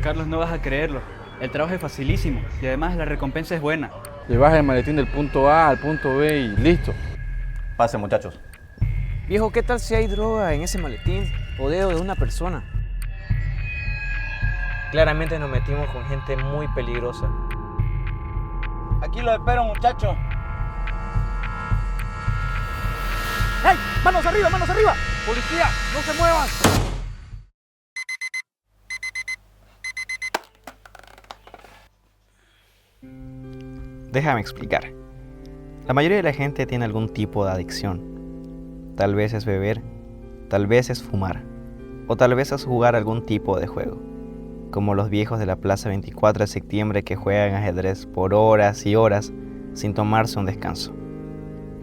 Carlos, no vas a creerlo. El trabajo es facilísimo y además la recompensa es buena. Llevas el maletín del punto A al punto B y listo. Pase, muchachos. Viejo, ¿qué tal si hay droga en ese maletín o dedo de una persona? Claramente nos metimos con gente muy peligrosa. Aquí lo espero, muchachos. ¡Hey! ¡Manos arriba, manos arriba! ¡Policía, no se muevan! Déjame explicar. La mayoría de la gente tiene algún tipo de adicción. Tal vez es beber, tal vez es fumar, o tal vez es jugar algún tipo de juego, como los viejos de la Plaza 24 de septiembre que juegan ajedrez por horas y horas sin tomarse un descanso,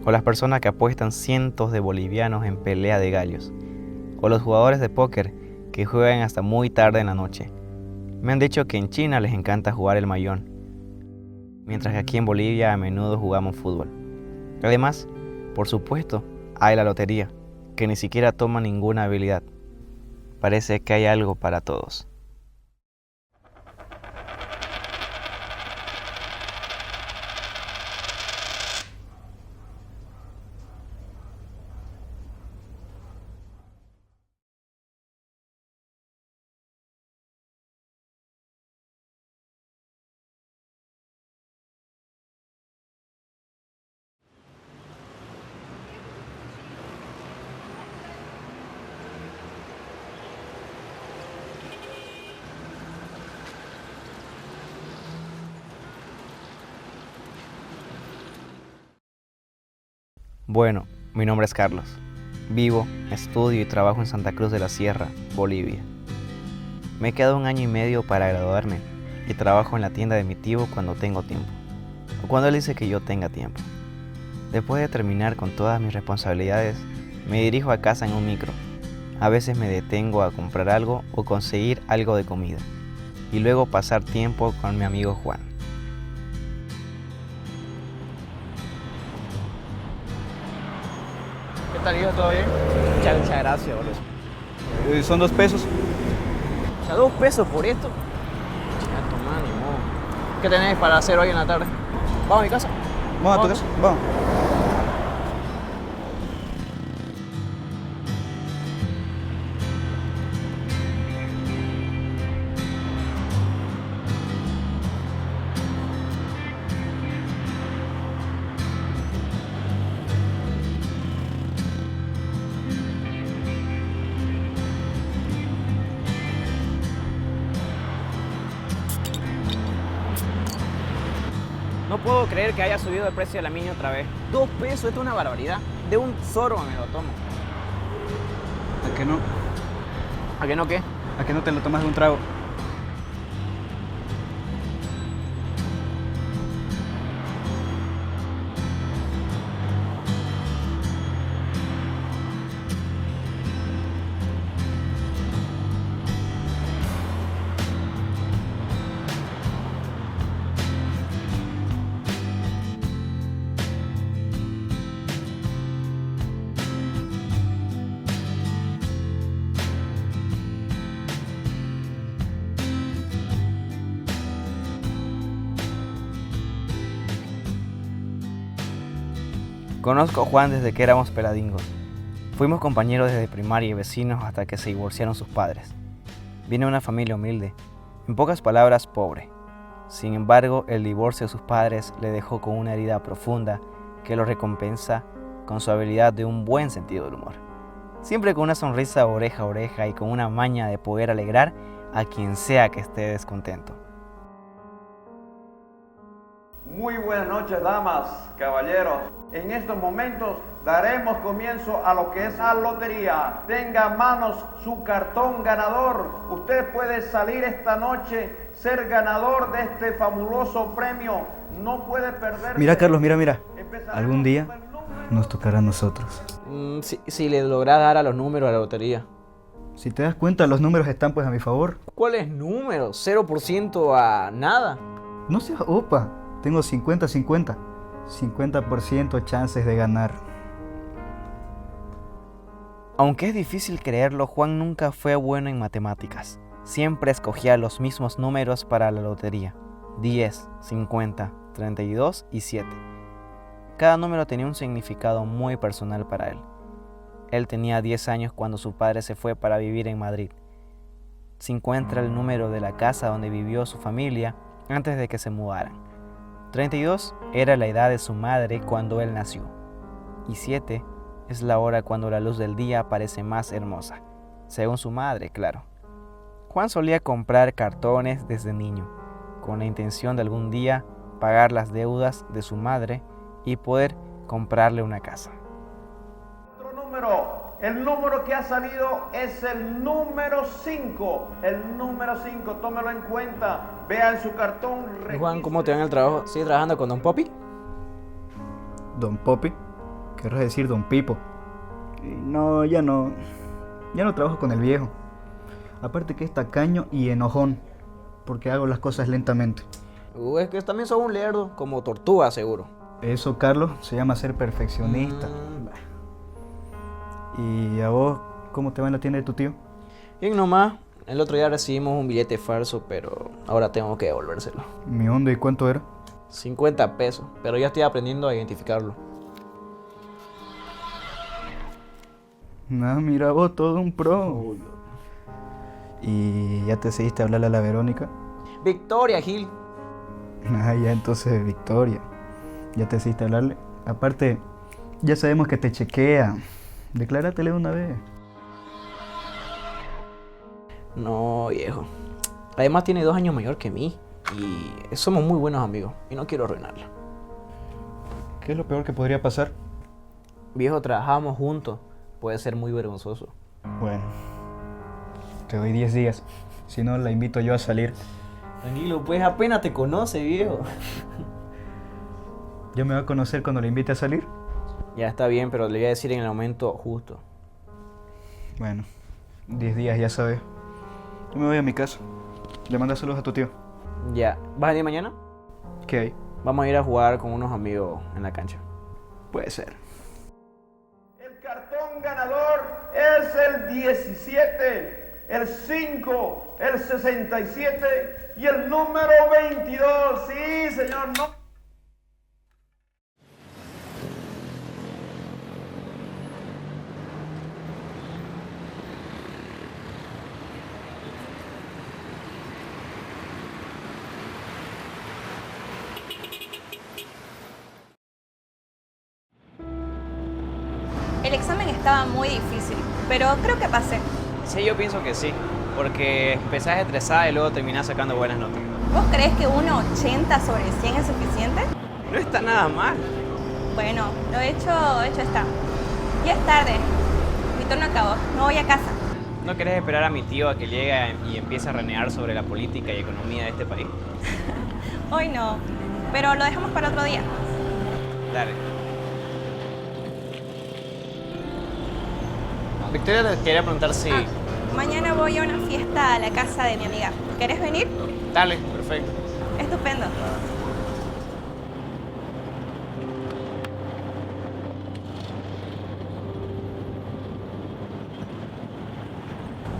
o las personas que apuestan cientos de bolivianos en pelea de gallos, o los jugadores de póker que juegan hasta muy tarde en la noche. Me han dicho que en China les encanta jugar el mayón, mientras que aquí en Bolivia a menudo jugamos fútbol. Además, por supuesto, hay la lotería, que ni siquiera toma ninguna habilidad. Parece que hay algo para todos. Bueno, mi nombre es Carlos. Vivo, estudio y trabajo en Santa Cruz de la Sierra, Bolivia. Me queda 1 año y medio para graduarme y trabajo en la tienda de mi tío cuando tengo tiempo, o cuando él dice que yo tenga tiempo. Después de terminar con todas mis responsabilidades, me dirijo a casa en un micro. A veces me detengo a comprar algo o conseguir algo de comida, y luego pasar tiempo con mi amigo Juan. ¿Qué tal, hijo? ¿Todo bien? Muchas gracias, boludo. Son 2 pesos. O sea, 2 pesos por esto. Chica, toma, ni modo. ¿Qué tenés para hacer hoy en la tarde? ¿Vamos a mi casa? Vamos a tu casa. Vamos. No puedo creer que haya subido el precio de la mini otra vez. 2 pesos, esto es una barbaridad. De un sorbo me lo tomo. ¿A que no? ¿A que no qué? ¿A que no te lo tomas de un trago? Conozco a Juan desde que éramos peladingos. Fuimos compañeros desde primaria y vecinos hasta que se divorciaron sus padres. Viene de una familia humilde, en pocas palabras, pobre. Sin embargo, el divorcio de sus padres le dejó con una herida profunda que lo recompensa con su habilidad de un buen sentido del humor. Siempre con una sonrisa oreja a oreja y con una maña de poder alegrar a quien sea que esté descontento. Muy buenas noches, damas, caballeros. En estos momentos daremos comienzo a lo que es la lotería. Tenga en manos su cartón ganador. Usted puede salir esta noche, ser ganador de este fabuloso premio. No puede perder. Mira, Carlos, mira. Algún día nos tocará a nosotros. Si le lográs dar a los números a la lotería. Si te das cuenta, los números están pues a mi favor. ¿Cuáles números? ¿0% a nada? No seas opa. Tengo 50-50. 50% chances de ganar. Aunque es difícil creerlo, Juan nunca fue bueno en matemáticas. siempre escogía los mismos números para la lotería: 10, 50, 32 y 7. Cada número tenía un significado muy personal para él. Él tenía 10 años cuando su padre se fue para vivir en Madrid. 50 era el número de la casa donde vivió su familia antes de que se mudaran. 32 era la edad de su madre cuando él nació. Y 7 es la hora cuando la luz del día parece más hermosa, según su madre, claro. Juan solía comprar cartones desde niño, con la intención de algún día pagar las deudas de su madre y poder comprarle una casa. Otro número. El número que ha salido es el número 5. El número 5, tómelo en cuenta. Vea en su cartón. Y Juan, ¿cómo te va en el trabajo? ¿Sigues trabajando con Don Poppy? Don Poppy, querrás decir Don Pipo. No, ya no trabajo con el viejo. Aparte que es tacaño y enojón, porque hago las cosas lentamente. Es que también sos un lerdo, como tortuga seguro. Eso, Carlos, se llama ser perfeccionista. ¿Y a vos cómo te va en la tienda de tu tío? Bien nomás, el otro día recibimos un billete falso, pero ahora tengo que devolvérselo. ¿Mi onda y cuánto era? 50 pesos, pero ya estoy aprendiendo a identificarlo. Mira vos, todo un pro. ¿Y ya te seguiste a hablarle a la Verónica? Victoria, Gil. Ya entonces, Victoria. Ya te seguiste a hablarle. Aparte, ya sabemos que te chequea. Decláratele de una vez. No, viejo. Además tiene 2 años mayor que mí. Y somos muy buenos amigos. Y no quiero arruinarla. ¿Qué es lo peor que podría pasar? Viejo, trabajamos juntos. Puede ser muy vergonzoso. Bueno, te doy 10 días. Si no, la invito yo a salir. Tranquilo, pues apenas te conoce, viejo. ¿Ya me va a conocer cuando le invite a salir? Ya está bien, pero le voy a decir en el momento justo. Bueno, 10 días, ya sabes. Yo me voy a mi casa. Le mandas saludos a tu tío. Ya. ¿Vas a venir mañana? ¿Qué hay? Vamos a ir a jugar con unos amigos en la cancha. Puede ser. El cartón ganador es el 17, el 5, el 67 y el número 22. Sí, señor, no. El examen estaba muy difícil, pero creo que pasé. Sí, yo pienso que sí, porque empezás estresada y luego terminás sacando buenas notas. ¿Vos creés que un 80 sobre 100 es suficiente? No está nada mal. Bueno, lo hecho está. Ya es tarde. Mi turno acabó. Me voy a casa. ¿No querés esperar a mi tío a que llegue y empiece a renegar sobre la política y economía de este país? Hoy no, pero lo dejamos para otro día. Dale. Victoria te quería preguntar si... Mañana voy a una fiesta a la casa de mi amiga. ¿Querés venir? Dale, perfecto. Estupendo.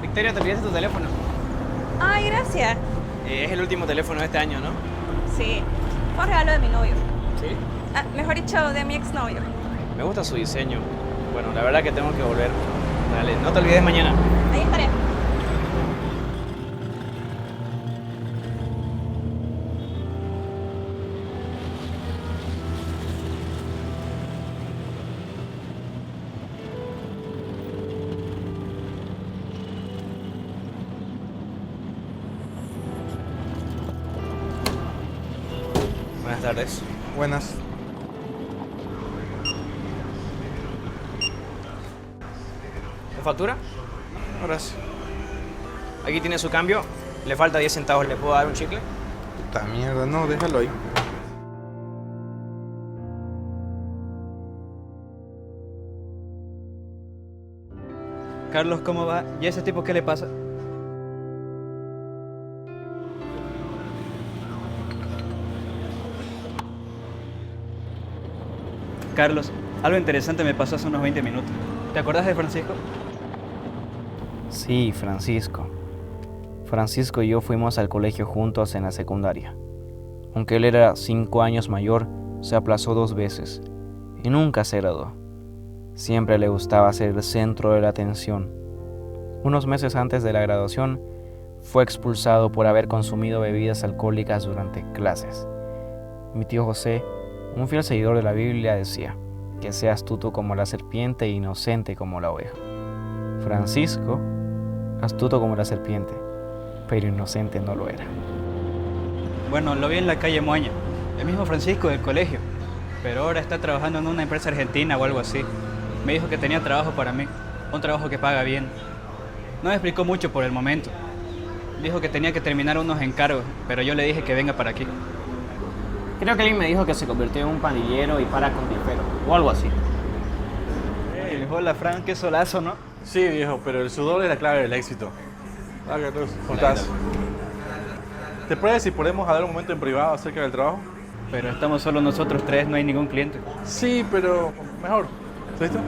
Victoria, te olvidaste tu teléfono. Ay, gracias. Es el último teléfono de este año, ¿no? Sí, fue un regalo de mi novio. Sí. Mejor dicho, de mi exnovio. Me gusta su diseño. Bueno, la verdad que tengo que volver. Dale, no te olvides mañana. Ahí estaré. Buenas tardes. Buenas. ¿Me factura? Gracias. Aquí tiene su cambio. Le falta 10 centavos. ¿Le puedo dar un chicle? Puta mierda, no, déjalo ahí. Carlos, ¿cómo va? ¿Y a ese tipo qué le pasa? Carlos, algo interesante me pasó hace unos 20 minutos. ¿Te acuerdas de Francisco? Sí, Francisco. Francisco y yo fuimos al colegio juntos en la secundaria. Aunque él era 5 años mayor, se aplazó 2 veces y nunca se graduó. Siempre le gustaba ser el centro de la atención. Unos meses antes de la graduación, fue expulsado por haber consumido bebidas alcohólicas durante clases. Mi tío José, un fiel seguidor de la Biblia, decía que sea astuto como la serpiente e inocente como la oveja. Francisco, astuto como la serpiente, pero inocente no lo era. Bueno, lo vi en la calle Moña, el mismo Francisco del colegio, pero ahora está trabajando en una empresa argentina o algo así. Me dijo que tenía trabajo para mí, un trabajo que paga bien. No me explicó mucho por el momento. Dijo que tenía que terminar unos encargos, pero yo le dije que venga para aquí. Creo que alguien me dijo que se convirtió en un pandillero y para con dinero, o algo así. Hola, Fran, qué solazo, ¿no? Sí, viejo, pero el sudor es la clave del éxito. Ah, Carlos, ¿cómo estás? ¿Te parece si podemos hablar un momento en privado acerca del trabajo? Pero estamos solo nosotros 3, no hay ningún cliente. Sí, pero mejor. ¿Listo?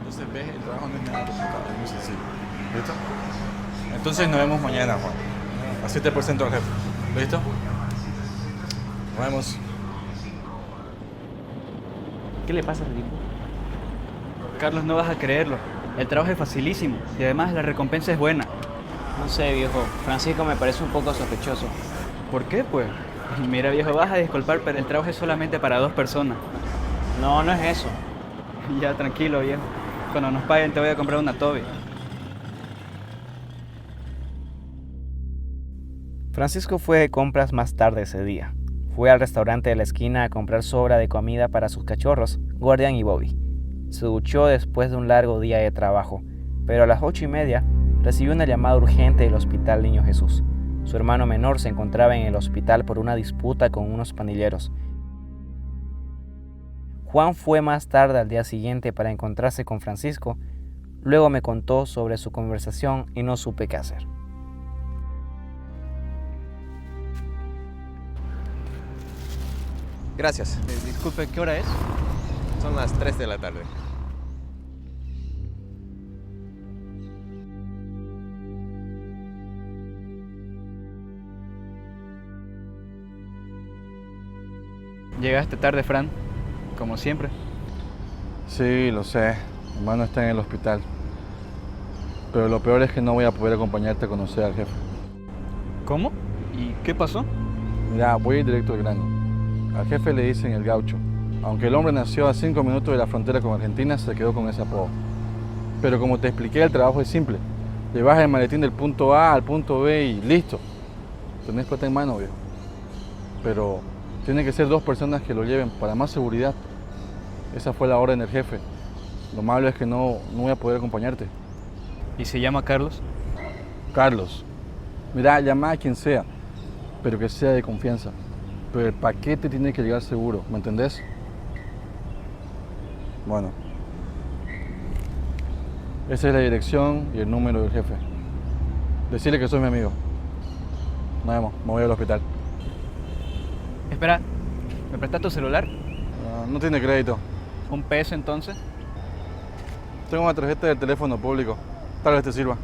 Entonces ves, el trabajo no es nada complicado, es muy sencillo. ¿Listo? Entonces nos vemos mañana, Juan. Así te presento al jefe. ¿Listo? Nos vemos. ¿Qué le pasa a ese tipo? Carlos, no vas a creerlo. El trabajo es facilísimo y además la recompensa es buena. No sé, viejo. Francisco me parece un poco sospechoso. ¿Por qué, pues? Mira, viejo, vas a disculpar, pero el trabajo es solamente para 2 personas. No, no es eso. Ya, tranquilo, viejo. Cuando nos paguen te voy a comprar una Toby. Francisco fue de compras más tarde ese día. Fue al restaurante de la esquina a comprar sobra de comida para sus cachorros, Guardián y Bobby. Se duchó después de un largo día de trabajo, pero a las 8:30 recibió una llamada urgente del Hospital Niño Jesús. Su hermano menor se encontraba en el hospital por una disputa con unos pandilleros. Juan fue más tarde al día siguiente para encontrarse con Francisco. Luego me contó sobre su conversación y no supe qué hacer. Gracias. Disculpe, ¿qué hora es? Son las 3 de la tarde. Llegaste tarde, Fran, como siempre. Sí, lo sé. Mi hermano está en el hospital. Pero lo peor es que no voy a poder acompañarte a conocer al jefe. ¿Cómo? ¿Y qué pasó? Mira, voy a ir directo al grano. Al jefe le dicen el Gaucho. Aunque el hombre nació a 5 minutos de la frontera con Argentina, se quedó con ese apodo. Pero como te expliqué, el trabajo es simple. Llevas el maletín del punto A al punto B y listo. Tenés plata en mano, viejo. Pero tiene que ser 2 personas que lo lleven para más seguridad. Esa fue la orden del jefe. Lo malo es que no voy a poder acompañarte. ¿Y se llama Carlos? Carlos. Mira, llama a quien sea, pero que sea de confianza. Pero el paquete tiene que llegar seguro, ¿me entendés? Bueno. Esa es la dirección y el número del jefe. Decirle que soy mi amigo. Nos vemos, me voy al hospital. Espera, ¿me prestas tu celular? No tiene crédito. ¿1 peso entonces? Tengo una tarjeta del teléfono público. Tal vez te sirva.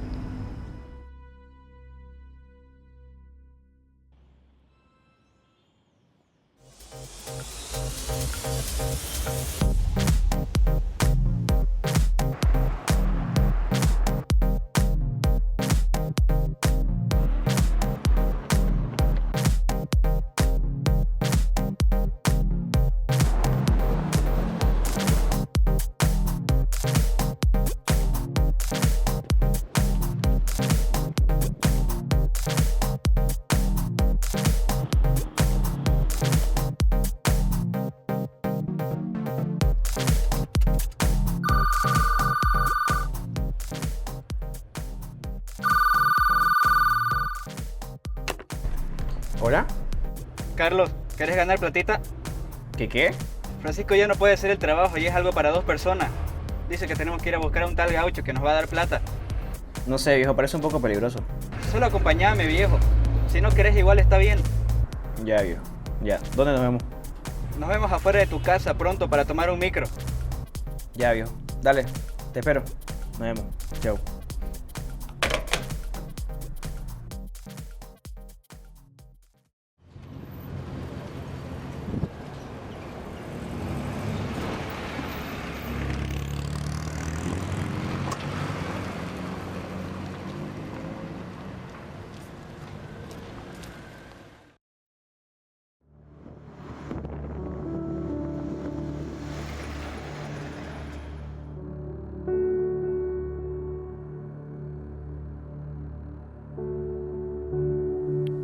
Carlos, ¿querés ganar platita? ¿Qué? Francisco ya no puede hacer el trabajo y es algo para 2 personas. Dice que tenemos que ir a buscar a un tal gaucho que nos va a dar plata. No sé, viejo, parece un poco peligroso. Solo acompáñame, viejo. Si no querés, igual está bien. Ya, viejo. Ya, ¿dónde nos vemos? Nos vemos afuera de tu casa pronto para tomar un micro. Ya, viejo. Dale, te espero. Nos vemos. Chao.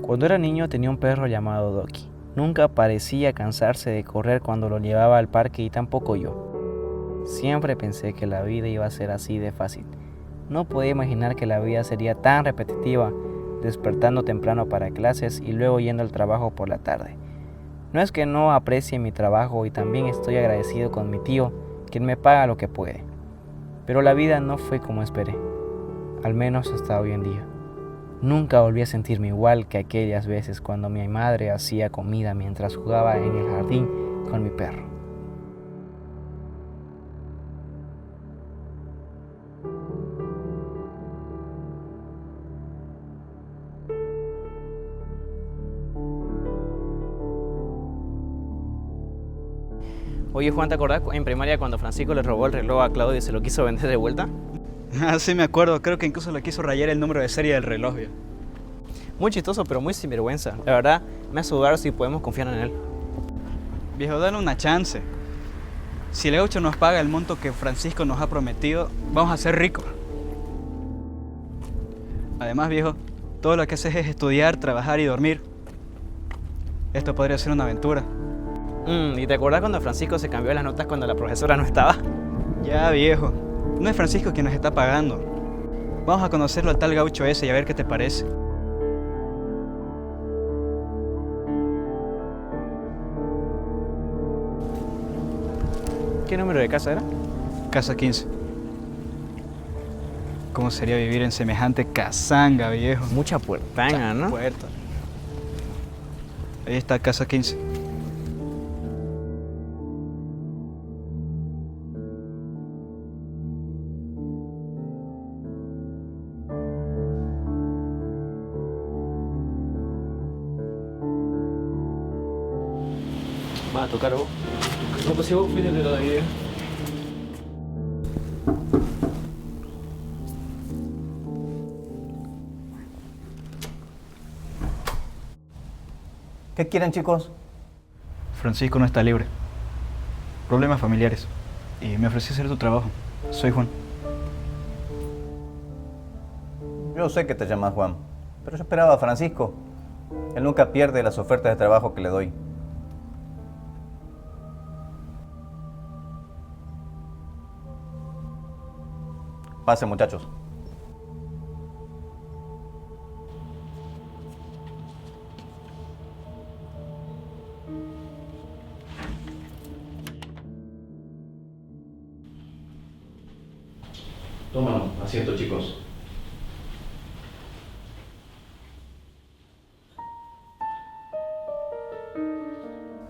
Cuando era niño tenía un perro llamado Doki. Nunca parecía cansarse de correr cuando lo llevaba al parque y tampoco yo. Siempre pensé que la vida iba a ser así de fácil. No podía imaginar que la vida sería tan repetitiva, despertando temprano para clases y luego yendo al trabajo por la tarde. No es que no aprecie mi trabajo y también estoy agradecido con mi tío, quien me paga lo que puede. Pero la vida no fue como esperé, al menos hasta hoy en día. Nunca volví a sentirme igual que aquellas veces cuando mi madre hacía comida mientras jugaba en el jardín con mi perro. Oye, Juan, ¿te acordás en primaria cuando Francisco le robó el reloj a Claudio y se lo quiso vender de vuelta? Ah, sí me acuerdo. Creo que incluso le quiso rayar el número de serie del reloj, viejo. Muy chistoso, pero muy sinvergüenza. La verdad, me hace dudar si podemos confiar en él. Viejo, dale una chance. Si el gaucho nos paga el monto que Francisco nos ha prometido, vamos a ser ricos. Además, viejo, todo lo que haces es estudiar, trabajar y dormir. Esto podría ser una aventura. ¿Y te acordás cuando Francisco se cambió las notas cuando la profesora no estaba? Ya, viejo. No es Francisco quien nos está pagando. Vamos a conocerlo al tal gaucho ese y a ver qué te parece. ¿Qué número de casa era? Casa 15. ¿Cómo sería vivir en semejante casanga, viejo? Mucha puertanga, ¿no? Puerta. Ahí está, casa 15. Va a tocar vos. No, pues si vos fuiste de la idea. ¿Qué quieren, chicos? Francisco no está libre. Problemas familiares. Y me ofrecí hacer tu trabajo. Soy Juan. Yo sé que te llamas Juan, pero yo esperaba a Francisco. Él nunca pierde las ofertas de trabajo que le doy. Pasen, muchachos. Toman asiento, chicos.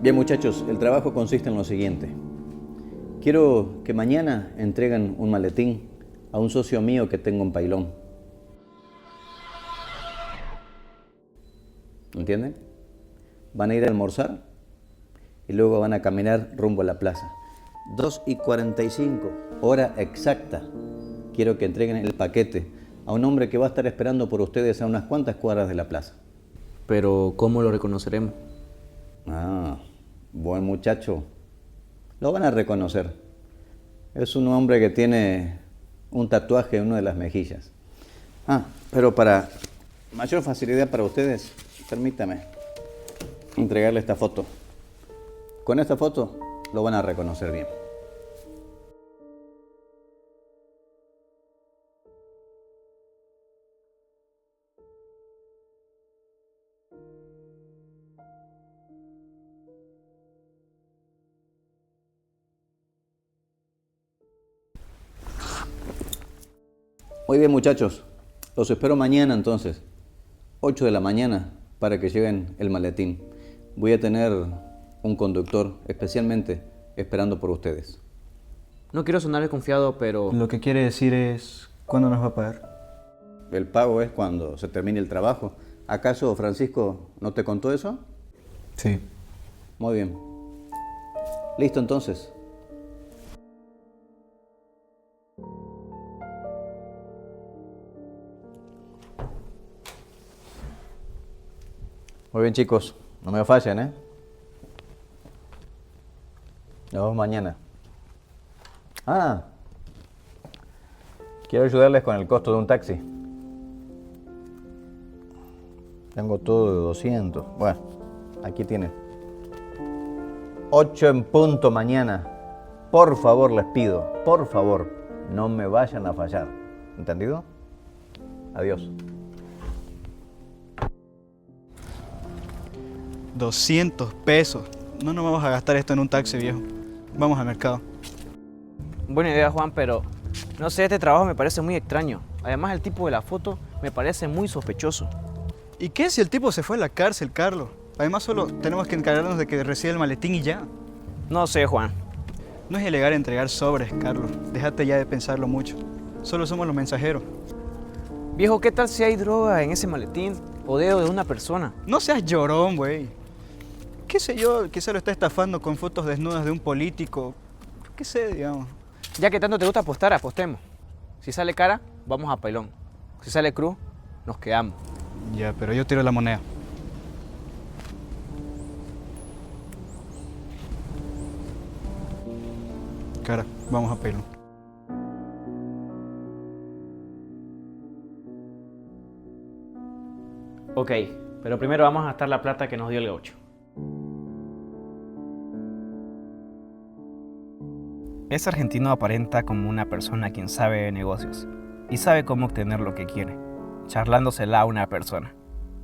Bien, muchachos, el trabajo consiste en lo siguiente. Quiero que mañana entreguen un maletín a un socio mío que tengo en Pailón. ¿Entienden? Van a ir a almorzar y luego van a caminar rumbo a la plaza. 2:45, hora exacta. Quiero que entreguen el paquete a un hombre que va a estar esperando por ustedes a unas cuantas cuadras de la plaza. Pero, ¿cómo lo reconoceremos? Ah, buen muchacho. Lo van a reconocer. Es un hombre que tiene un tatuaje en una de las mejillas. Pero para mayor facilidad para ustedes, permítame entregarle esta foto. Con esta foto lo van a reconocer bien. Muy bien, muchachos. Los espero mañana entonces. 8 de la mañana para que lleven el maletín. Voy a tener un conductor especialmente esperando por ustedes. No quiero sonar desconfiado, pero... Lo que quiere decir es, ¿cuándo nos va a pagar? El pago es cuando se termine el trabajo. ¿Acaso Francisco no te contó eso? Sí. Muy bien. Listo entonces. Muy bien, chicos. No me fallen, ¿eh? Nos vemos mañana. Ah. Quiero ayudarles con el costo de un taxi. Tengo todo de 200. Bueno, aquí tienen. 8 en punto mañana. Por favor, les pido, por favor, no me vayan a fallar. ¿Entendido? Adiós. 200 pesos. No nos vamos a gastar esto en un taxi, viejo. Vamos al mercado. Buena idea, Juan, pero no sé, este trabajo me parece muy extraño. Además, el tipo de la foto me parece muy sospechoso. ¿Y qué si el tipo se fue a la cárcel, Carlos? Además, solo tenemos que encargarnos de que reciba el maletín y ya. No sé, Juan. No es ilegal entregar sobres, Carlos. Déjate ya de pensarlo mucho. Solo somos los mensajeros. Viejo, ¿qué tal si hay droga en ese maletín o dedo de una persona? No seas llorón, güey. ¿Qué sé yo? Quizá lo está estafando con fotos desnudas de un político. ¿Qué sé, digamos? Ya que tanto te gusta apostar, apostemos. Si sale cara, vamos a pelón. Si sale cruz, nos quedamos. Ya, pero yo tiro la moneda. Cara, vamos a pelón. Ok, pero primero vamos a gastar la plata que nos dio el gaucho. Ese argentino aparenta como una persona quien sabe de negocios y sabe cómo obtener lo que quiere, charlándosela a una persona.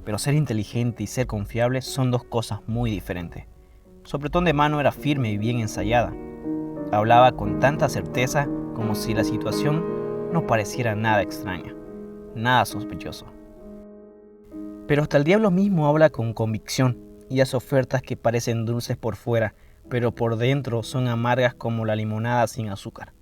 Pero ser inteligente y ser confiable son dos cosas muy diferentes. Su apretón de mano era firme y bien ensayada. Hablaba con tanta certeza como si la situación no pareciera nada extraña, nada sospechoso. Pero hasta el diablo mismo habla con convicción y hace ofertas que parecen dulces por fuera, pero por dentro son amargas como la limonada sin azúcar.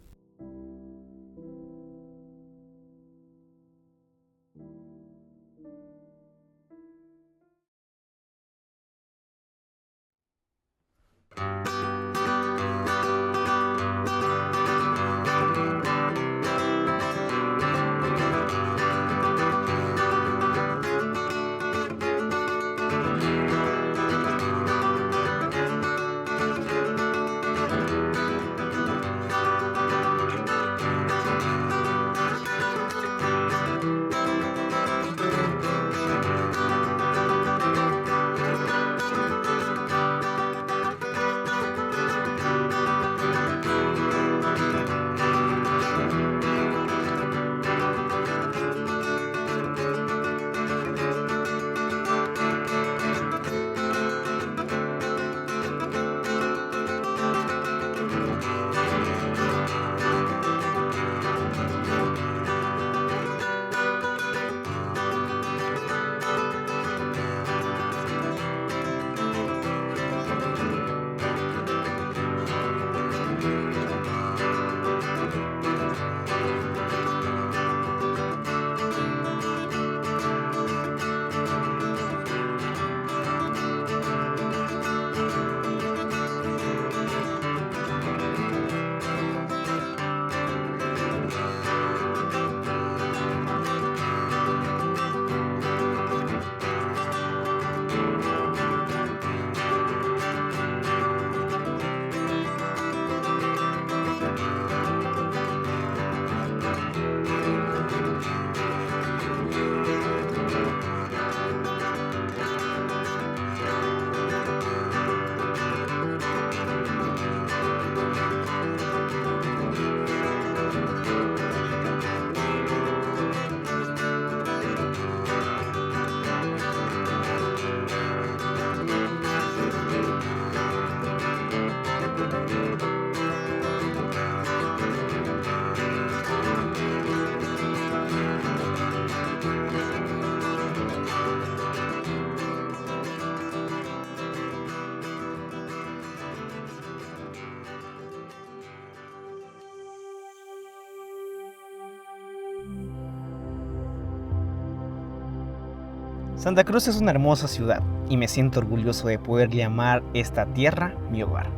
Santa Cruz es una hermosa ciudad y me siento orgulloso de poder llamar esta tierra mi hogar.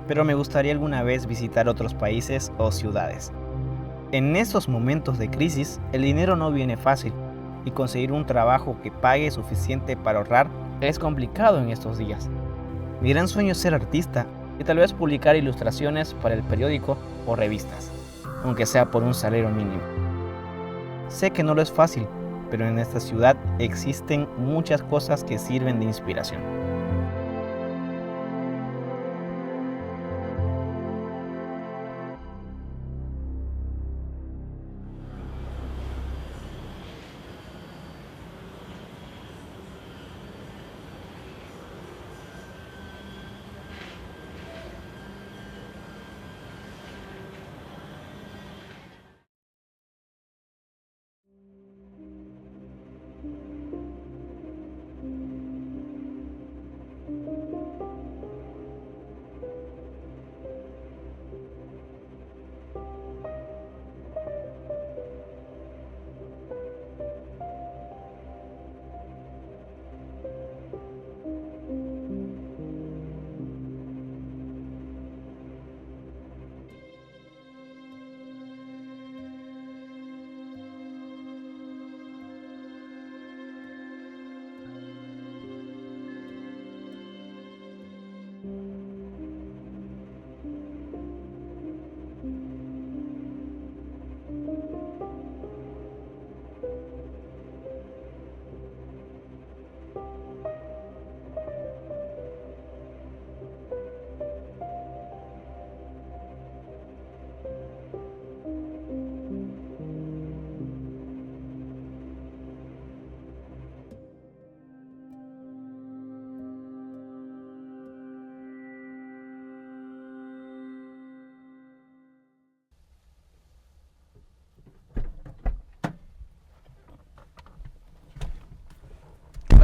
Pero me gustaría alguna vez visitar otros países o ciudades. En estos momentos de crisis, el dinero no viene fácil y conseguir un trabajo que pague suficiente para ahorrar es complicado en estos días. Mi gran sueño es ser artista y tal vez publicar ilustraciones para el periódico o revistas, aunque sea por un salario mínimo. Sé que no lo es fácil, pero en esta ciudad existen muchas cosas que sirven de inspiración.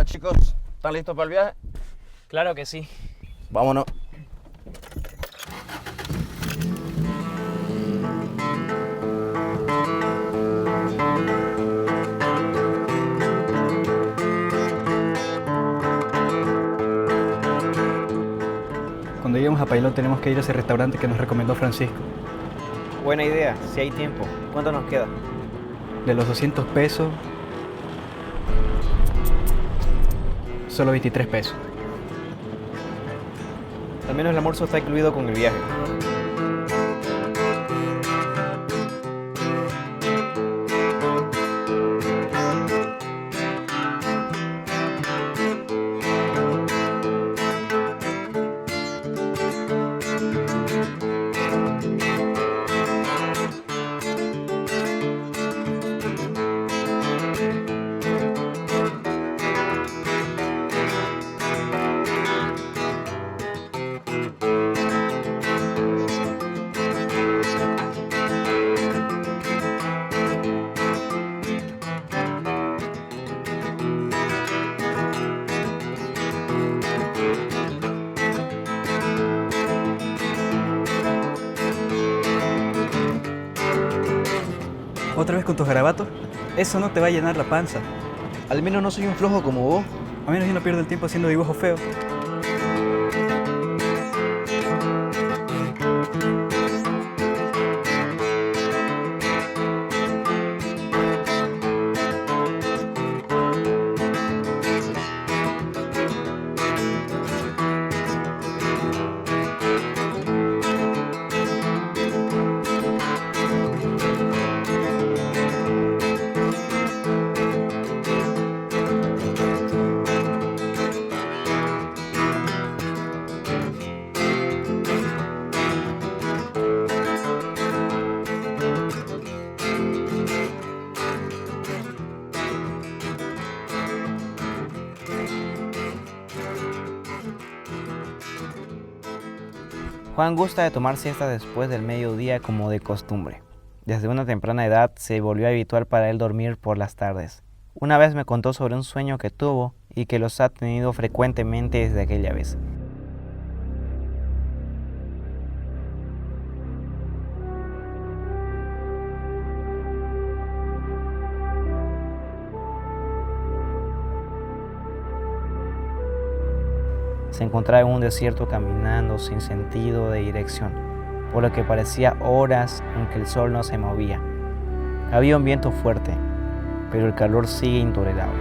Hola chicos, ¿están listos para el viaje? Claro que sí. Vámonos. Cuando lleguemos a Pailón tenemos que ir a ese restaurante que nos recomendó Francisco. Buena idea, si hay tiempo. ¿Cuánto nos queda? De los 200 pesos, solo 23 pesos. Al menos el almuerzo está incluido con el viaje. ¿Otra vez con tus garabatos? Eso no te va a llenar la panza. Al menos no soy un flojo como vos. A menos yo no pierdo el tiempo haciendo dibujos feos. Juan gusta de tomar siesta después del mediodía como de costumbre. Desde una temprana edad se volvió habitual para él dormir por las tardes. Una vez me contó sobre un sueño que tuvo y que los ha tenido frecuentemente desde aquella vez. Se encontraba en un desierto caminando sin sentido de dirección, por lo que parecía horas en que el sol no se movía. Había un viento fuerte, pero el calor sigue intolerable.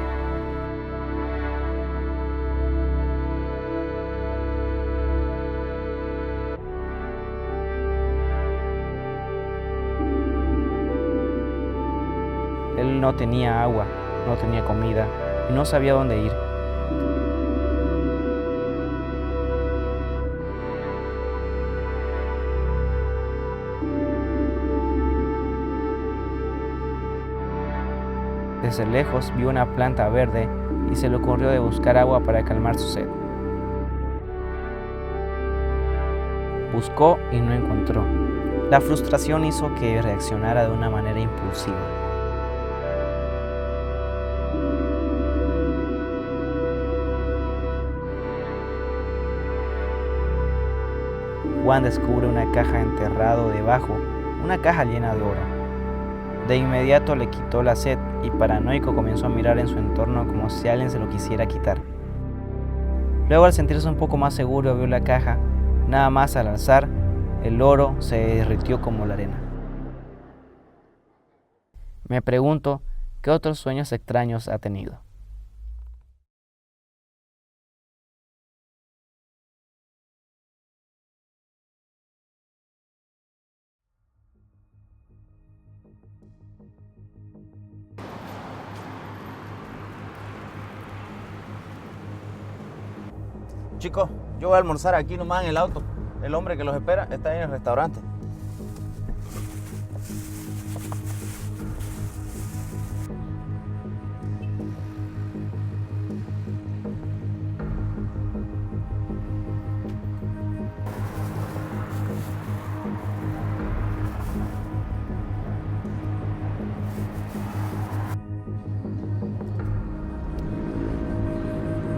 Él no tenía agua, no tenía comida y no sabía dónde ir. Desde lejos vio una planta verde y se le ocurrió de buscar agua para calmar su sed. Buscó y no encontró. La frustración hizo que reaccionara de una manera impulsiva. Juan descubre una caja enterrado debajo, una caja llena de oro. De inmediato le quitó la sed y paranoico comenzó a mirar en su entorno como si alguien se lo quisiera quitar. Luego, al sentirse un poco más seguro, vio la caja. Nada más al alzar, el oro se derritió como la arena. Me pregunto, ¿qué otros sueños extraños ha tenido? Chicos, yo voy a almorzar aquí nomás en el auto. El hombre que los espera está en el restaurante.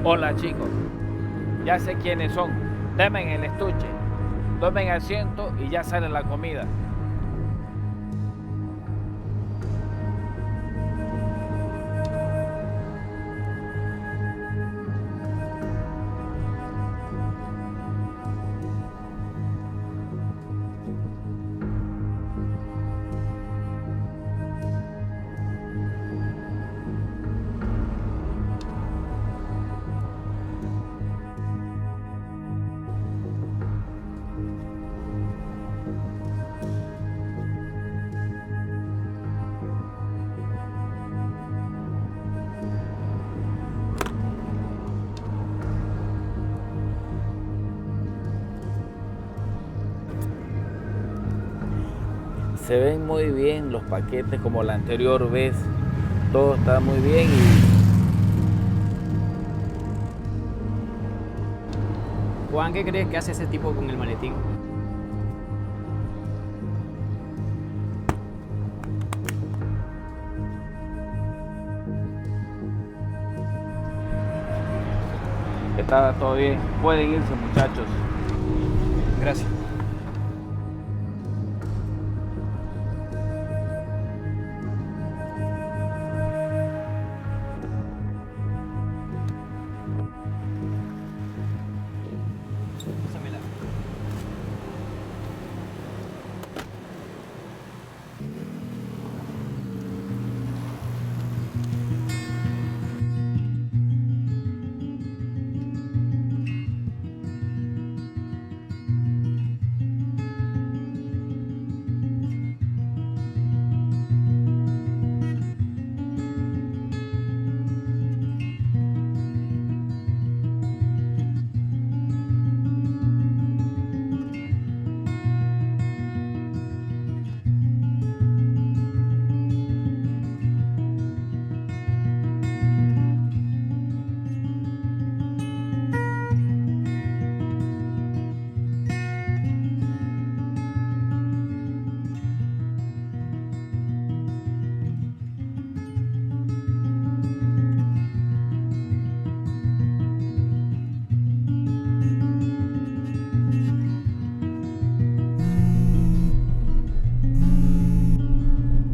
Hola chicos, ya sé quiénes son. Denme en el estuche, tomen asiento y ya sale la comida. Se ven muy bien los paquetes como la anterior vez. Todo está muy bien Juan, ¿qué crees que hace ese tipo con el maletín? Está todo bien. Pueden irse, muchachos. Gracias.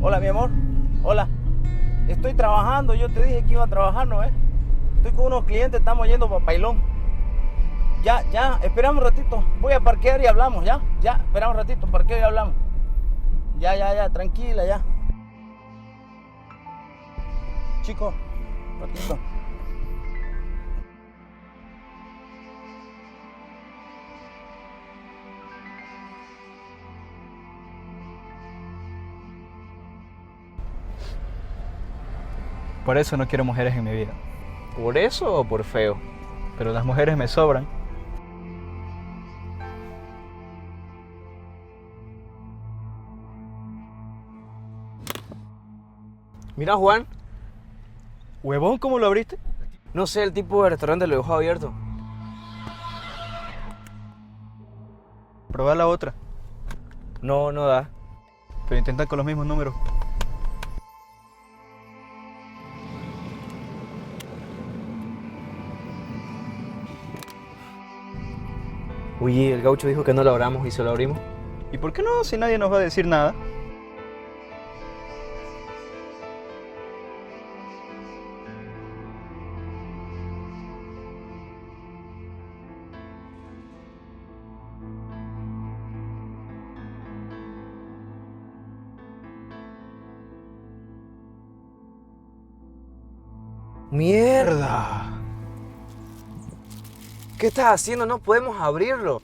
Hola, mi amor. Hola. Estoy trabajando. Yo te dije que iba a trabajar, ¿no es? Estoy con unos clientes, estamos yendo para Pailón. Ya, esperamos un ratito. Voy a parquear y hablamos, ¿ya? Ya, esperamos un ratito, parqueo y hablamos. Ya, tranquila, ya. Chico, un ratito. Por eso no quiero mujeres en mi vida. ¿Por eso o por feo? Pero las mujeres me sobran. Mira, Juan. Huevón, ¿cómo lo abriste? No sé, el tipo del restaurante lo dejó abierto. Probá la otra. No da. Pero intenta con los mismos números. Oye, el gaucho dijo que no lo abramos y se lo abrimos. ¿Y por qué no, si nadie nos va a decir nada? ¡Mierda! ¿Qué estás haciendo? No podemos abrirlo.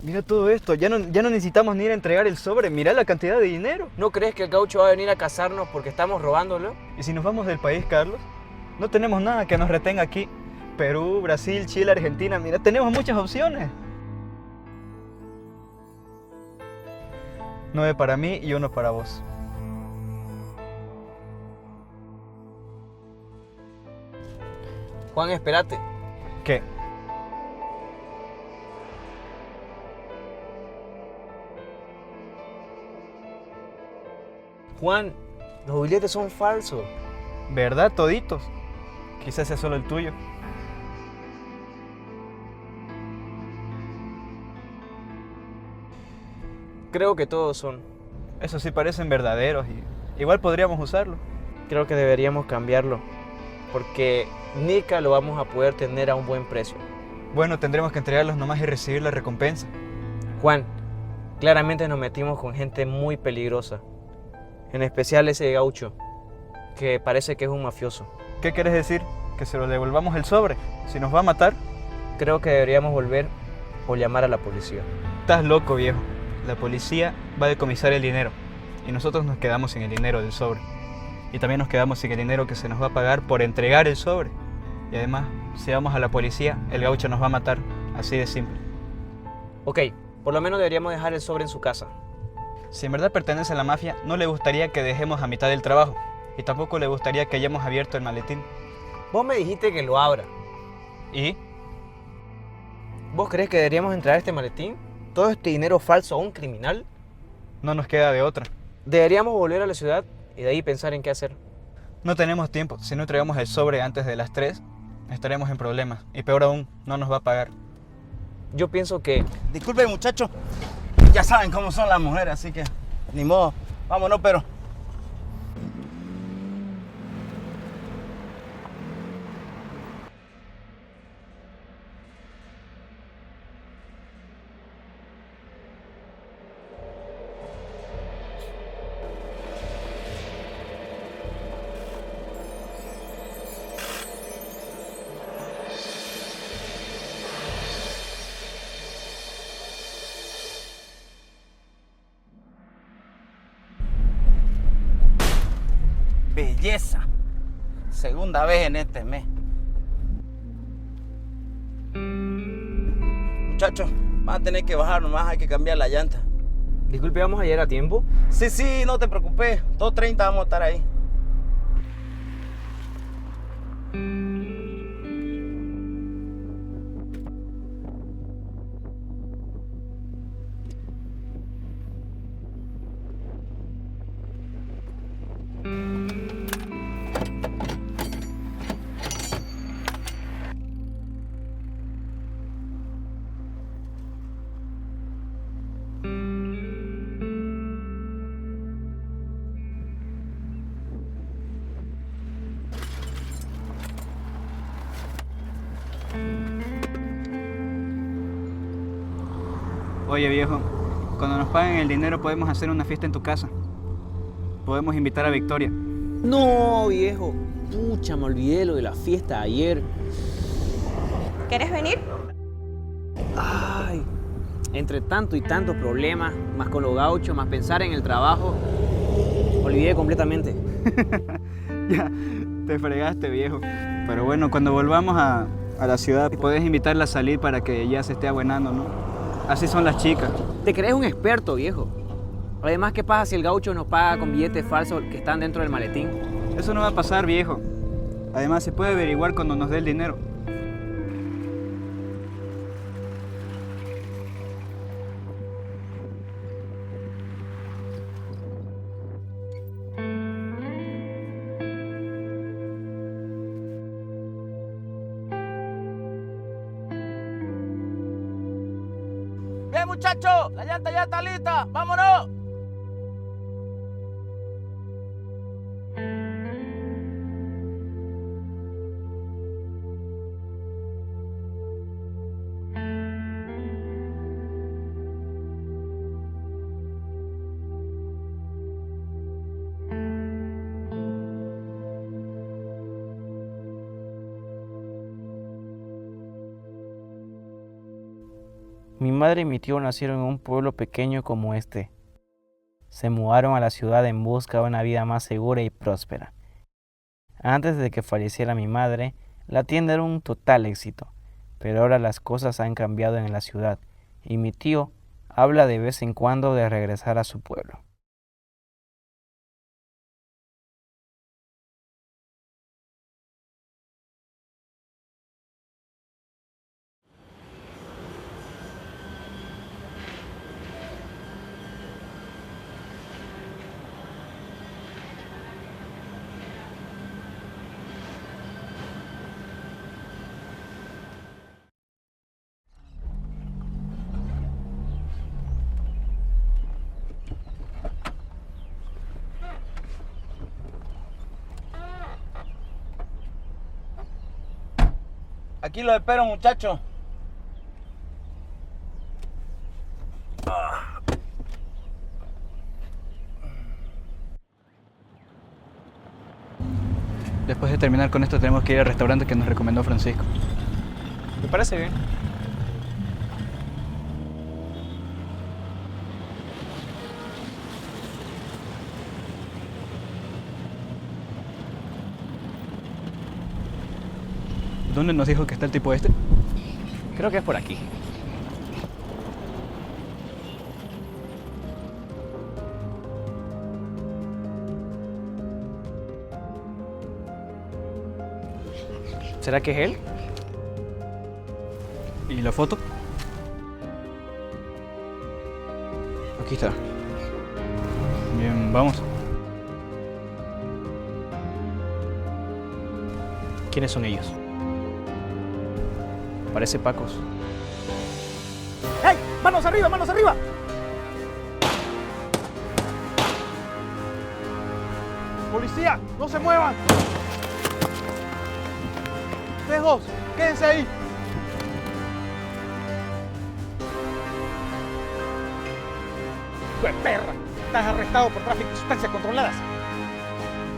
Mira todo esto, ya no necesitamos ni ir a entregar el sobre, mira la cantidad de dinero. ¿No crees que el gaucho va a venir a cazarnos porque estamos robándolo? ¿Y si nos vamos del país, Carlos? No tenemos nada que nos retenga aquí. Perú, Brasil, Chile, Argentina, mira, tenemos muchas opciones. 9 para mí y 1 para vos. Juan, espérate. ¿Qué? Juan, los billetes son falsos. ¿Verdad, toditos? Quizás sea solo el tuyo. Creo que todos son. Eso sí parecen verdaderos y igual podríamos usarlo. Creo que deberíamos cambiarlo, porque Nica lo vamos a poder tener a un buen precio. Bueno, tendremos que entregarlos nomás y recibir la recompensa. Juan, claramente nos metimos con gente muy peligrosa. En especial ese gaucho, que parece que es un mafioso. ¿Qué quieres decir? ¿Que se lo devolvamos el sobre? ¿Si nos va a matar? Creo que deberíamos volver o llamar a la policía. Estás loco, viejo. La policía va a decomisar el dinero y nosotros nos quedamos sin el dinero del sobre. Y también nos quedamos sin el dinero que se nos va a pagar por entregar el sobre. Y además, si vamos a la policía, el gaucho nos va a matar. Así de simple. Ok, por lo menos deberíamos dejar el sobre en su casa. Si en verdad pertenece a la mafia, no le gustaría que dejemos a mitad del trabajo. Y tampoco le gustaría que hayamos abierto el maletín. Vos me dijiste que lo abra. ¿Y? ¿Vos crees que deberíamos entregar este maletín? ¿Todo este dinero falso a un criminal? No nos queda de otra. Deberíamos volver a la ciudad y de ahí pensar en qué hacer. No tenemos tiempo. Si no entregamos el sobre antes de las 3, estaremos en problemas. Y peor aún, no nos va a pagar. Yo pienso que... Disculpe, muchachos. Ya saben cómo son las mujeres, así que ni modo. Vámonos, pero... Belleza. Segunda vez en este mes. Muchachos, van a tener que bajar nomás, hay que cambiar la llanta. Disculpe, ¿vamos a llegar a tiempo? Sí, no te preocupes. 2:30 vamos a estar ahí. Oye viejo, cuando nos paguen el dinero podemos hacer una fiesta en tu casa. Podemos invitar a Victoria. No, viejo. Pucha, me olvidé lo de la fiesta de ayer. ¿Quieres venir? Ay, entre tanto y tantos problemas, más con los gauchos, más pensar en el trabajo, olvidé completamente. Ya, te fregaste, viejo. Pero bueno, cuando volvamos a la ciudad, puedes invitarla a salir para que ya se esté abuenando, ¿no? Así son las chicas. Te crees un experto, viejo. Además, ¿qué pasa si el gaucho nos paga con billetes falsos que están dentro del maletín? Eso no va a pasar, viejo. Además, se puede averiguar cuando nos dé el dinero. Bien, muchachos, la llanta ya está lista. ¡Vámonos! Mi madre y mi tío nacieron en un pueblo pequeño como este. Se mudaron a la ciudad en busca de una vida más segura y próspera. Antes de que falleciera mi madre, la tienda era un total éxito, pero ahora las cosas han cambiado en la ciudad y mi tío habla de vez en cuando de regresar a su pueblo. Aquí los espero, muchachos. Después de terminar con esto tenemos que ir al restaurante que nos recomendó Francisco. Me parece bien. ¿Dónde nos dijo que está el tipo este? Creo que es por aquí. ¿Será que es él? ¿Y la foto? Aquí está. Bien, vamos. ¿Quiénes son ellos? Parece Pacos. ¡Hey! ¡Manos arriba, manos arriba! ¡Policía! ¡No se muevan! Ustedes dos, quédense ahí. ¡Hijo de perra! Estás arrestado por tráfico de sustancias controladas.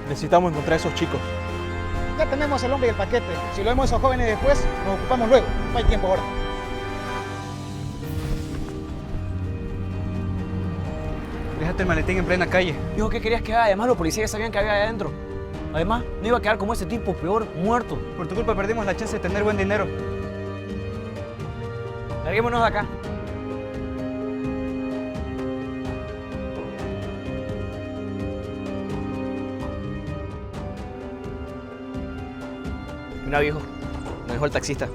Necesitamos encontrar a esos chicos. Ya tenemos el hombre y el paquete. Si lo vemos a esos jóvenes después, nos ocupamos luego. No hay tiempo ahora. Déjate el maletín en plena calle. Dijo, ¿qué querías que haga? Además, los policías sabían que había ahí adentro. Además, no iba a quedar como ese tipo, peor, muerto. Por tu culpa perdimos la chance de tener buen dinero. Larguémonos de acá. Mira, viejo, nos dejó el taxista.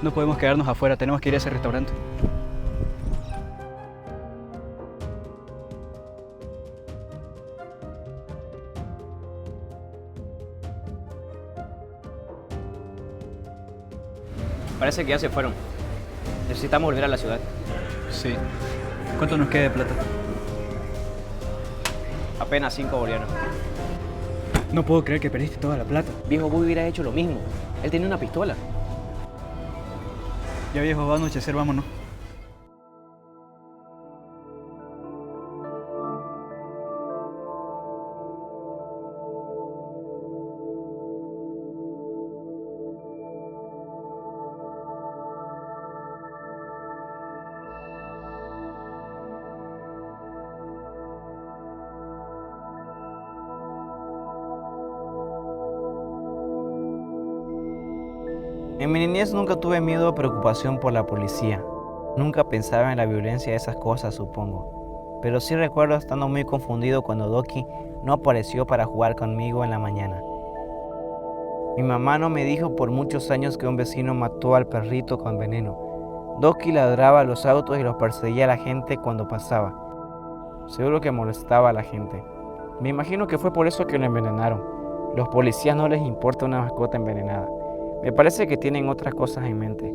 No podemos quedarnos afuera, tenemos que ir a ese restaurante. Parece que ya se fueron. Necesitamos volver a la ciudad. Sí. ¿Cuánto nos queda de plata? Apenas 5 bolivianos. No puedo creer que perdiste toda la plata. Viejo, vos hubieras hecho lo mismo. Él tenía una pistola. Ya viejo, va a anochecer, vámonos. En mi niñez nunca tuve miedo o preocupación por la policía. Nunca pensaba en la violencia de esas cosas, supongo. Pero sí recuerdo estando muy confundido cuando Doki no apareció para jugar conmigo en la mañana. Mi mamá no me dijo por muchos años que un vecino mató al perrito con veneno. Doki ladraba a los autos y los perseguía a la gente cuando pasaba. Seguro que molestaba a la gente. Me imagino que fue por eso que lo envenenaron. Los policías no les importa una mascota envenenada. Me parece que tienen otras cosas en mente.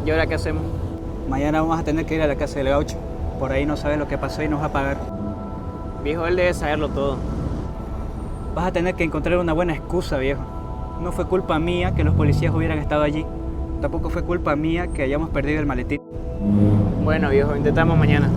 ¿Y ahora qué hacemos? Mañana vamos a tener que ir a la casa del gaucho. Por ahí no sabe lo que pasó y nos va a pagar. Viejo, él debe saberlo todo. Vas a tener que encontrar una buena excusa, viejo. No fue culpa mía que los policías hubieran estado allí. Tampoco fue culpa mía que hayamos perdido el maletín. Bueno, viejo, intentamos mañana.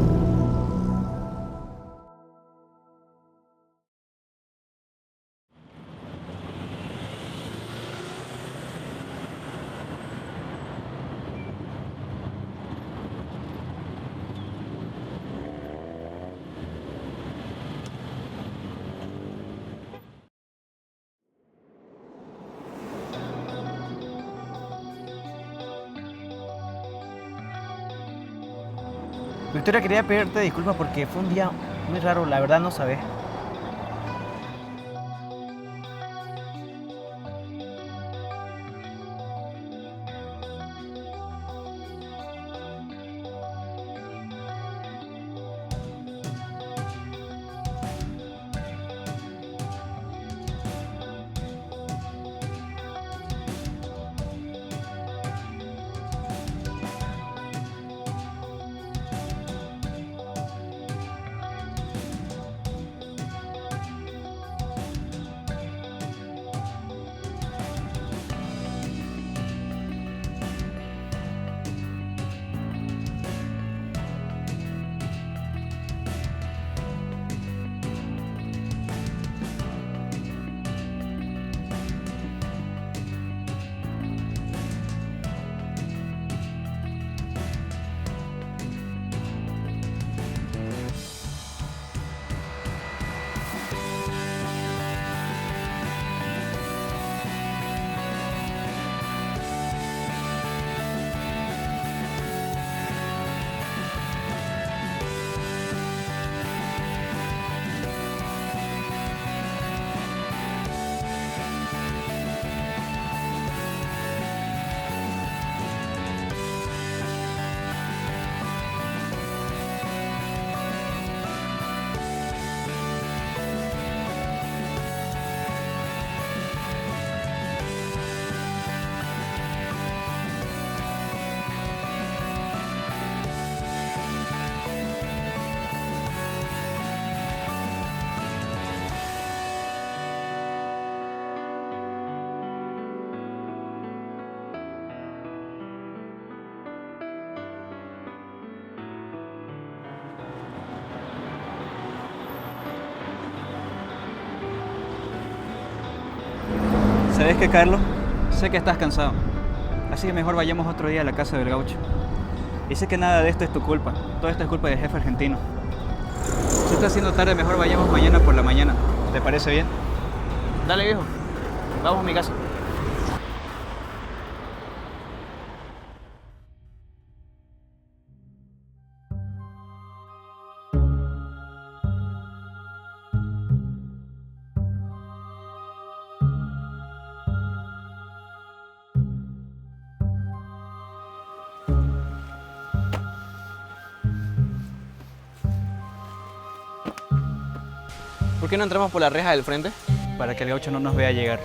Victoria, quería pedirte disculpas porque fue un día muy raro, la verdad no sabes. ¿Sabes qué, Carlos? Sé que estás cansado. Así que mejor vayamos otro día a la casa del gaucho. Y sé que nada de esto es tu culpa. Todo esto es culpa del jefe argentino. Se está haciendo tarde, mejor vayamos mañana por la mañana. ¿Te parece bien? Dale, viejo. Vamos a mi casa. ¿Por qué no entramos por la reja del frente? Para que el gaucho no nos vea llegar.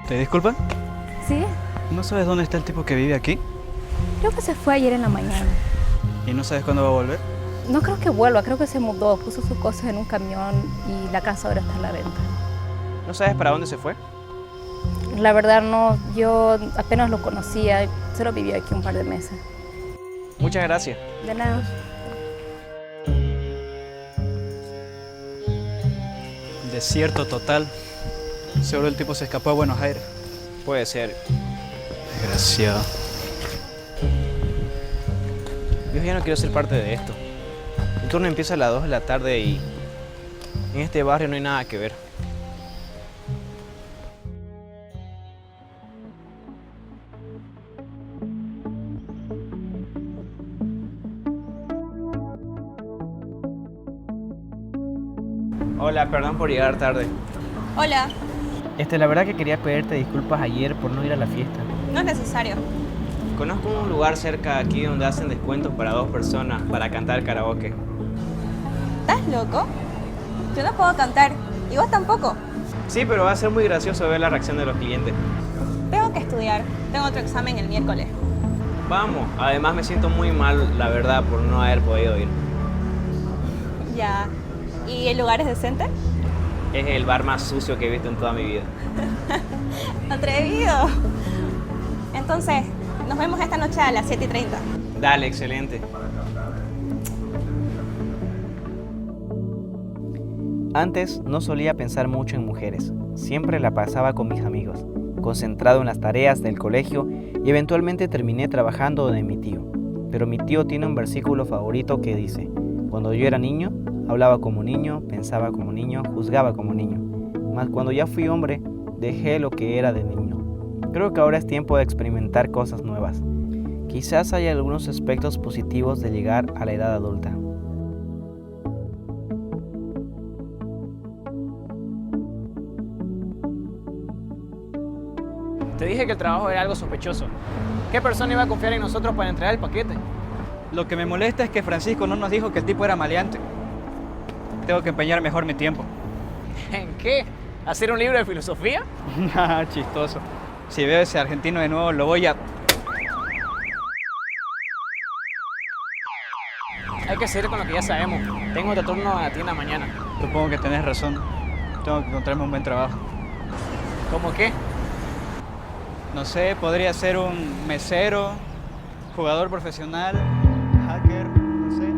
¿Te disculpan? Sí, ¿No sabes dónde está el tipo que vive aquí? creo que se fue ayer en la mañana. ¿Y no sabes cuándo va a volver? No creo que vuelva, creo que se mudó, puso sus cosas en un camión y la casa ahora está a la venta. ¿No sabes para dónde se fue? La verdad no, yo apenas lo conocía, solo vivió aquí un par de meses. Muchas gracias. De nada. Desierto total. Seguro el tipo se escapó a Buenos Aires. Puede ser. Desgraciado. Yo ya no quiero ser parte de esto. El turno empieza a las 2 de la tarde y en este barrio no hay nada que ver. Hola, perdón por llegar tarde. Hola, La verdad que quería pedirte disculpas ayer por no ir a la fiesta. no es necesario. Conozco un lugar cerca de aquí donde hacen descuentos para 2 personas para cantar karaoke. ¿Estás loco? Yo no puedo cantar, y vos tampoco. Sí, pero va a ser muy gracioso ver la reacción de los clientes. Tengo que estudiar, tengo otro examen el miércoles. Vamos, además me siento muy mal, la verdad, por no haber podido ir. Ya. ¿Y el lugar es decente? Es el bar más sucio que he visto en toda mi vida. Atrevido. Entonces, nos vemos esta noche a las 7:30. Dale, excelente. Antes no solía pensar mucho en mujeres, siempre la pasaba con mis amigos, concentrado en las tareas del colegio y eventualmente terminé trabajando de mi tío. Pero mi tío tiene un versículo favorito que dice: cuando yo era niño, hablaba como niño, pensaba como niño, juzgaba como niño. Mas cuando ya fui hombre, dejé lo que era de niño. Creo que ahora es tiempo de experimentar cosas nuevas. Quizás haya algunos aspectos positivos de llegar a la edad adulta. Te dije que el trabajo era algo sospechoso. ¿Qué persona iba a confiar en nosotros para entregar el paquete? Lo que me molesta es que Francisco no nos dijo que el tipo era maleante. Tengo que empeñar mejor mi tiempo. ¿En qué? ¿Hacer un libro de filosofía? Ah, chistoso. Si veo ese argentino de nuevo, lo voy a... Hay que seguir con lo que ya sabemos. Tengo otro turno en la tienda mañana. Supongo que tenés razón. Tengo que encontrarme un buen trabajo. ¿Cómo qué? No sé, podría ser un mesero, jugador profesional, hacker, no sé.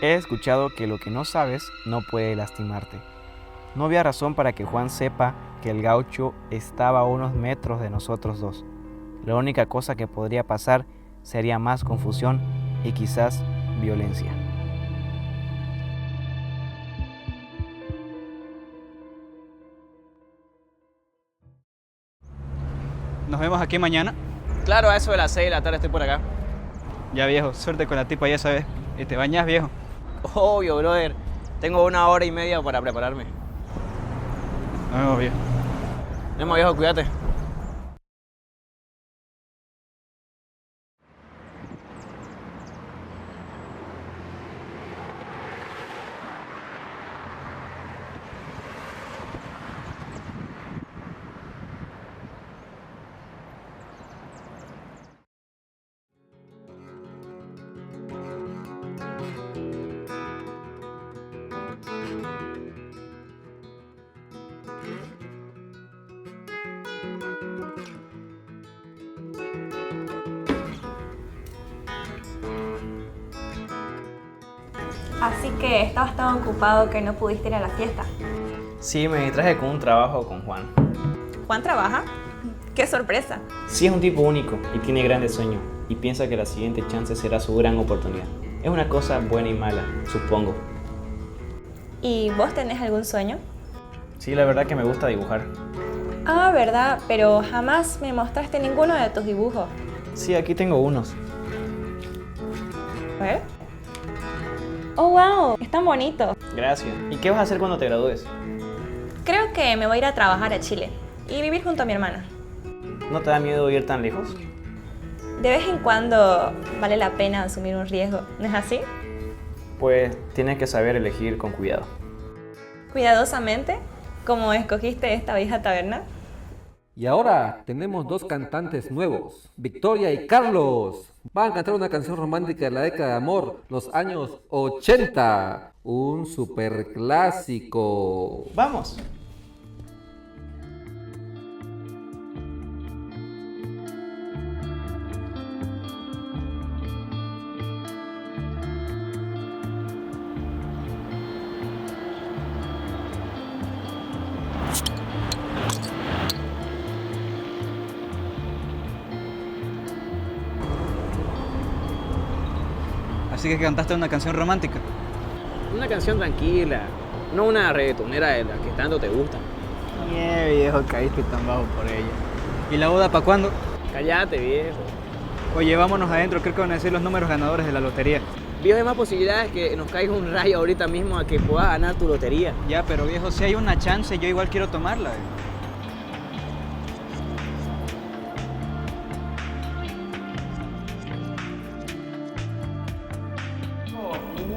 He escuchado que lo que no sabes no puede lastimarte. No había razón para que Juan sepa que el gaucho estaba a unos metros de nosotros dos. La única cosa que podría pasar sería más confusión y quizás violencia. ¿Nos vemos aquí mañana? Claro, a eso de las 6 de la tarde estoy por acá. Ya, viejo, suerte con la tipa, ya sabes. ¿Y te bañas, viejo? Obvio, brother. Tengo 1 hora y media para prepararme. Nos vemos, viejo. Nos vemos, viejo, cuídate. Así que estabas tan ocupado que no pudiste ir a la fiesta. Sí, me distraje con un trabajo con Juan. ¿Juan trabaja? ¡Qué sorpresa! Sí, es un tipo único y tiene grandes sueños y piensa que la siguiente chance será su gran oportunidad. Es una cosa buena y mala, supongo. ¿Y vos tenés algún sueño? Sí, la verdad que me gusta dibujar. Ah, verdad, pero jamás me mostraste ninguno de tus dibujos. Sí, aquí tengo unos. A ver. ¡Oh, wow! Están bonitos. Gracias. ¿Y qué vas a hacer cuando te gradúes? Creo que me voy a ir a trabajar a Chile y vivir junto a mi hermana. ¿No te da miedo ir tan lejos? De vez en cuando vale la pena asumir un riesgo, ¿no es así? Pues tienes que saber elegir con cuidado. Cuidadosamente, como escogiste esta vieja taberna. Y ahora tenemos dos cantantes nuevos, Victoria y Carlos. Van a cantar una canción romántica de la década de amor, los años 80. Un superclásico. ¡Vamos! Así que cantaste una canción romántica. Una canción tranquila, no una reggaetonera de la que tanto te gusta. Viejo, caíste tan bajo por ella. ¿Y la boda para cuándo? Cállate, viejo. Oye, vámonos adentro, creo que van a decir los números ganadores de la lotería. Viejo, hay más posibilidades que nos caiga un rayo ahorita mismo a que puedas ganar tu lotería. Ya, pero viejo, si hay una chance, yo igual quiero tomarla.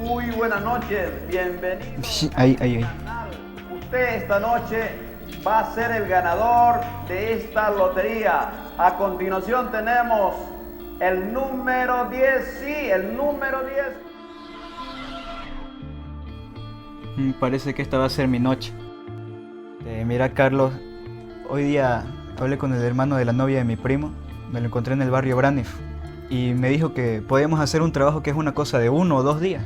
Muy buenas noches, bienvenidos. Ahí. Usted esta noche va a ser el ganador de esta lotería. A continuación tenemos el número 10, sí, el número 10. Parece que esta va a ser mi noche. Mira, Carlos, hoy día hablé con el hermano de la novia de mi primo. Me lo encontré en el barrio Braniff. Y me dijo que podíamos hacer un trabajo que es una cosa de 1 o 2 días.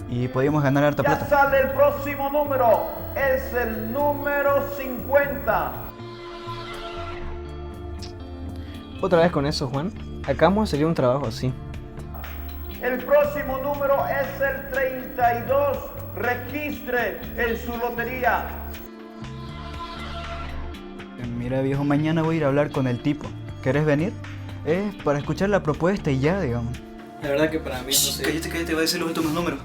Y podíamos ganar harta plata. Ya sale el próximo número, es el número 50. ¿Otra vez con eso, Juan? Acabamos de salir un trabajo así. El próximo número es el 32. Registre en su lotería. Mira, viejo, mañana voy a ir a hablar con el tipo. ¿Querés venir? Es para escuchar la propuesta y ya, digamos. La verdad que para mí no sé. Cállate, va a decir los últimos números.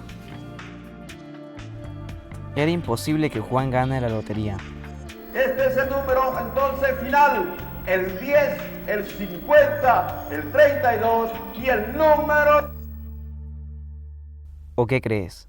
Era imposible que Juan gane la lotería. Este es el número entonces final. El 10, el 50, el 32 y el número... ¿O qué crees?